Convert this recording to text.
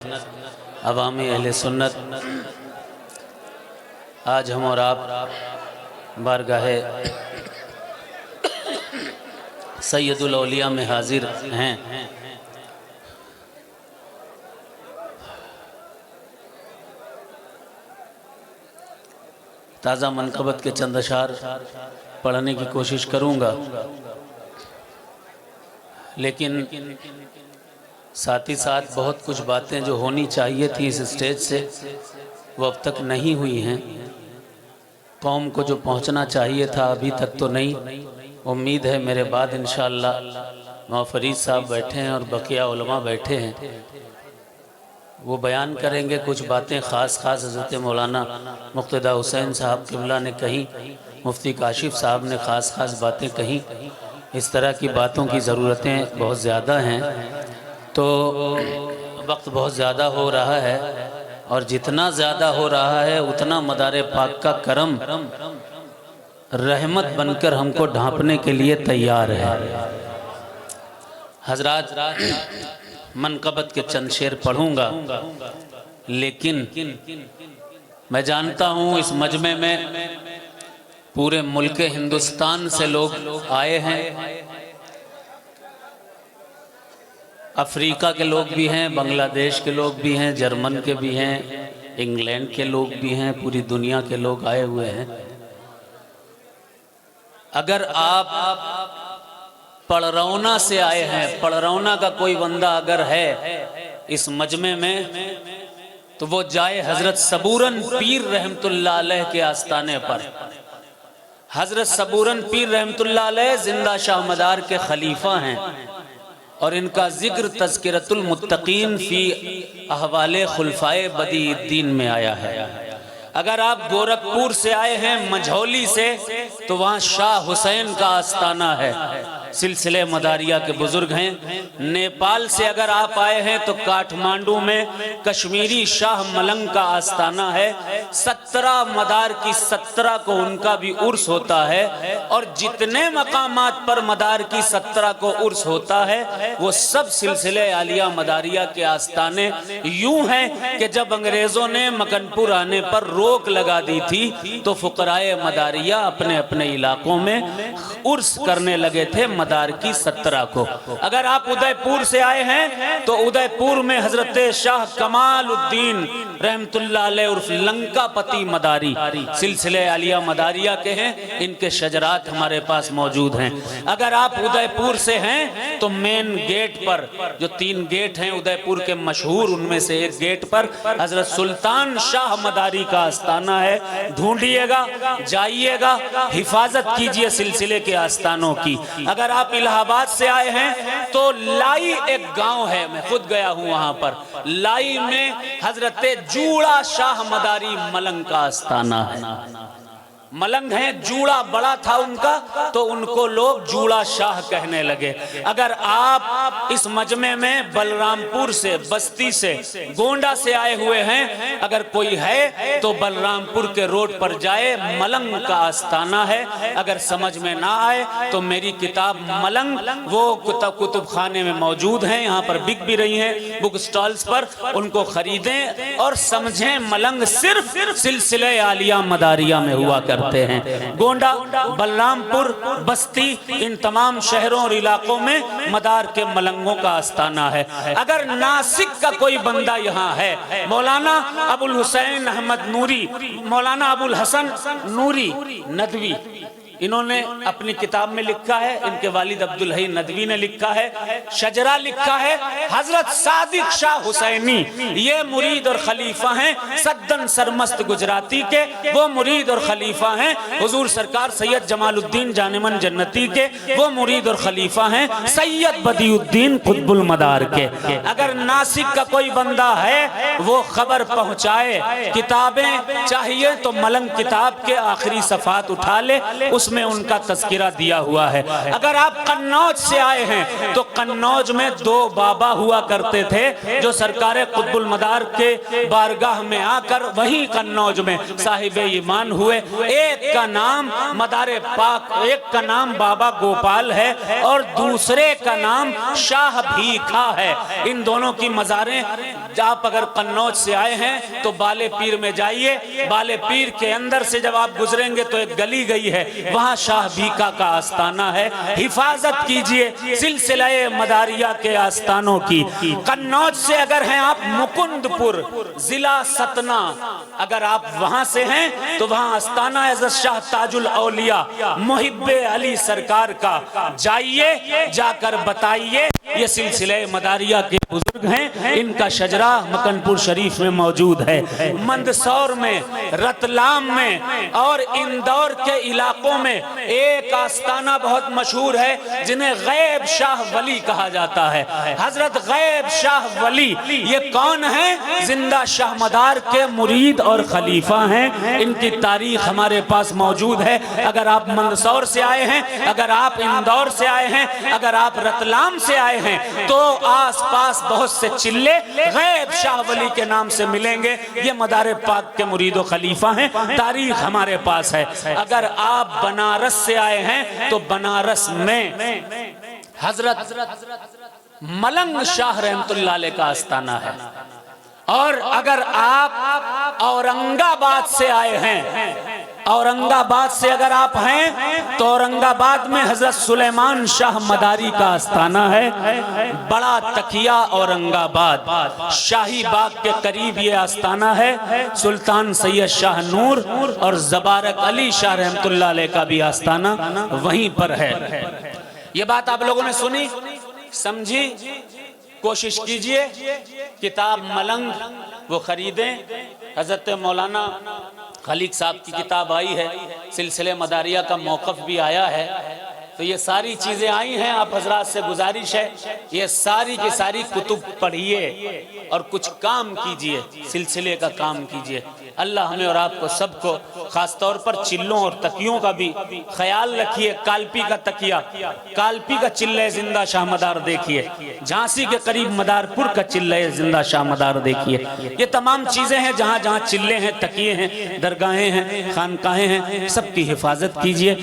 अवामी अहले सुन्नत, आज हम और आप बारगाहे सैयदुल औलिया में हाजिर हैं। ताज़ा मनक़बत के चंद अशार पढ़ने की कोशिश करूँगा, लेकिन साथ ही साथ बहुत कुछ बातें जो होनी चाहिए थी इस स्टेज से वो अब तक नहीं हुई हैं। कौम को जो पहुंचना चाहिए था अभी तक तो नहीं। उम्मीद है मेरे बाद इंशाअल्लाह मौलाना फरीद साहब बैठे हैं और बकिया उलमा बैठे हैं, वो बयान करेंगे कुछ बातें ख़ास हज़रत मौलाना मुक़्तदा हुसैन साहब क़िबला ने कही, मुफ्ती काशिफ साहब ने ख़ास बातें कही। इस तरह की बातों की ज़रूरतें बहुत ज़्यादा हैं, तो वक्त बहुत ज़्यादा हो रहा है और जितना ज़्यादा हो रहा है उतना मदारे पाक का करम रहमत बनकर हमको ढांपने के लिए तैयार है। हजरात, मनक़बत के चंद शेर पढ़ूंगा, लेकिन मैं जानता हूँ इस मजमे में पूरे मुल्क हिंदुस्तान से लोग आए हैं, अफ्रीका के लोग भी हैं, बांग्लादेश के लोग भी हैं, जर्मन के भी हैं, इंग्लैंड के लोग भी हैं, पूरी दुनिया के लोग आए हुए हैं। अगर आप पड़रौना से आए हैं, पड़रौना का कोई बंदा अगर है इस मजमे में, तो वो जाए हजरत सबूरन पीर रहमतुल्लाह अलैह के आस्ताने पर। हजरत सबूरन पीर रहमतुल्लाह अलैह जिंदा शाह मदार के खलीफा हैं और इनका जिक्र तज़किरतुल मुत्तकीन फ़ी अहवाले खुलफाए बदीउद्दीन में आया है। अगर आप गोरखपुर से आए हैं, मझौली से, तो वहाँ शाह हुसैन का आस्ताना है, सिलसिले मदारिया के बुजुर्ग हैं। नेपाल से अगर आप आए हैं तो काठमांडू में कश्मीरी शाह मलंग का आस्ताना है। 17 मदार की 17 को उनका भी उर्स होता है, और जितने मकामात पर मदार की 17 को उर्स होता है वो सब सिलसिले आलिया मदारिया के आस्ताने यूं हैं कि जब अंग्रेजों ने मकनपुर आने पर रोक लगा दी थी तो फुकराए मदारिया अपने अपने इलाकों में उर्स करने लगे थे मदार की 17 को। अगर आप उदयपुर से आए हैं तो उदयपुर में हजरत शाह कमालुद्दीन रहमतुल्लाह अलैह उर्फ लंकापति मदारी सिलसिले आलिया मदारिया के हैं, इनके शजरात हमारे पास मौजूद हैं। अगर आप उदयपुर से हैं तो मेन गेट पर जो 3 गेट हैं उदयपुर के मशहूर, उनमें से एक गेट पर हजरत सुल्तान शाह मदारी का आस्ताना है। ढूंढिएगा, जाइएगा, हिफाजत कीजिए सिलसिले के आस्थानों की। अगर आप इलाहाबाद से आए हैं तो लाई एक गांव है, मैं खुद गया हूं वहां पर। लाई में हजरत जूड़ा शाह मदारी मलंग का आस्थाना है। मलंग है, जूड़ा बड़ा था उनका तो उनको लोग जूड़ा शाह कहने लगे। अगर आप इस मजमे में बलरामपुर से, बस्ती से, गोंडा से आए हुए हैं, अगर कोई है तो बलरामपुर के रोड पर जाए, मलंग का आस्थाना है। अगर समझ में ना आए तो मेरी किताब मलंग वो कुतुब खाने में मौजूद है, यहाँ पर बिक भी रही है बुक स्टॉल्स पर, उनको खरीदें और समझें मलंग सिर्फ सिलसिले आलिया मदारिया में हुआ कर हैं। गोंडा, बलरामपुर, बस्ती, इन तमाम शहरों और इलाकों में मदार के मलंगों का आस्थाना है। अगर नासिक का कोई बंदा यहाँ है, मौलाना अबुल हुसैन अहमद नूरी, मौलाना अबुल हसन नूरी नदवी, इन्होंने अपनी किताब में लिखा है, इनके वालिद अब्दुल हई नदवी ने लिखा है, शजरा लिखा है, हजरत सादिक शाह हुसैनी ये मुरीद और खलीफा हैं सद्दन सरमस्त गुजराती के, वो मुरीद और खलीफा हैं हुजूर सरकार सैयद जमालुद्दीन जानेमन जन्नती के, वो मुरीद और खलीफा हैं सैयद बदीउद्दीन कुतुबुल मदार के। अगर नासिक का कोई बंदा है वो खबर पहुंचाए, किताबें चाहिए तो मलंग किताब के आखिरी सफात उठा ले, उस उसमें उनका तस्किरा दिया हुआ है। अगर आप कन्नौज से आए हैं तो कन्नौज में 2 बाबा हुआ करते थे जो सरकार कुतुबुल मदार के बारगाह में आकर वहीं कन्नौज में साहिब ईमान हुए। एक का नाम मदारे पाक, एक का नाम बाबा गोपाल है और दूसरे का नाम शाह भीखा है। इन दोनों की मज़ारें, आप अगर कन्नौज से आए हैं तो बाले पीर में जाइए। बाले पीर के अंदर से जब आप गुजरेंगे तो एक गली गई है, वहां शाह भीखा का आस्थाना है। हिफाजत कीजिए सिलसिले मदारिया के आस्थानों की। कन्नौज से अगर हैं आप मुकुंदपुर जिला सतना, अगर आप वहां से हैं तो वहां आस्थाना हज़रत शाह ताजुल औलिया मुहिब्बे अली सरकार का, जाइए, जाकर बताइए। ये सिलसिले मदारिया के बुजुर्ग हैं, इनका शजरा मकनपुर शरीफ में मौजूद है। मंदसौर में, रतलाम में और इंदौर के इलाकों में एक आस्थाना बहुत मशहूर है जिन्हें गैब शाह वली कहा जाता है। हजरत गैब शाह वली ये कौन है? जिंदा शाह मदार के मुरीद और खलीफा हैं। इनकी तारीख हमारे पास मौजूद है। अगर आप मंदसौर से आए हैं, अगर आप इंदौर से आए हैं, अगर आप रतलाम से आए हैं तो आसपास बहुत से चिल्ले गैब शाह वली के नाम से मिलेंगे। ये मदारे पाक के मुरीद और खलीफा हैं। तारीख हमारे पास है। अगर आप बनारस से आए हैं तो बनारस में हजरत मलंग शाह रहमतुल्लाह अलैह का आस्थाना है। और अगर आप औरंगाबाद से आए हैं, औरंगाबाद से अगर आप हैं तो औरंगाबाद में हजरत सुलेमान शाह मदारी का आस्थाना है। बड़ा तकिया औरंगाबाद शाही बाग के करीब ये आस्थाना है। सुल्तान सैयद शाह नूर और ज़बारक अली शाह रहमतुल्लाह अलैह का भी आस्थाना वहीं पर है। ये बात आप लोगों ने सुनी, समझी? कोशिश कीजिए किताब मलंग वो खरीदें। हजरत मौलाना खलीक साहब की किताब आई है, सिलसिले मदारिया का मौक़िफ़ भी आया है। तो ये सारी चीज़ें आई हैं। आप हजरात से गुजारिश है ये सारी की सारी कुतुब पढ़िए और कुछ काम कीजिए, सिलसिले का काम कीजिए। अल्लाह हमें और आपको सबको, ख़ास तौर पर चिल्लों और तकियों का भी ख्याल रखिए। कालपी का तकिया, कालपी का चिल्ले जिंदा शाह मदार देखिए, झांसी के करीब मदारपुर का चिल्ले जिंदा शाह मदार देखिए। ये तमाम चीज़ें हैं जहाँ जहाँ चिल्ले हैं, तकिए हैं, दरगाहें हैं, खानकाहें हैं, सबकी हिफाजत कीजिए।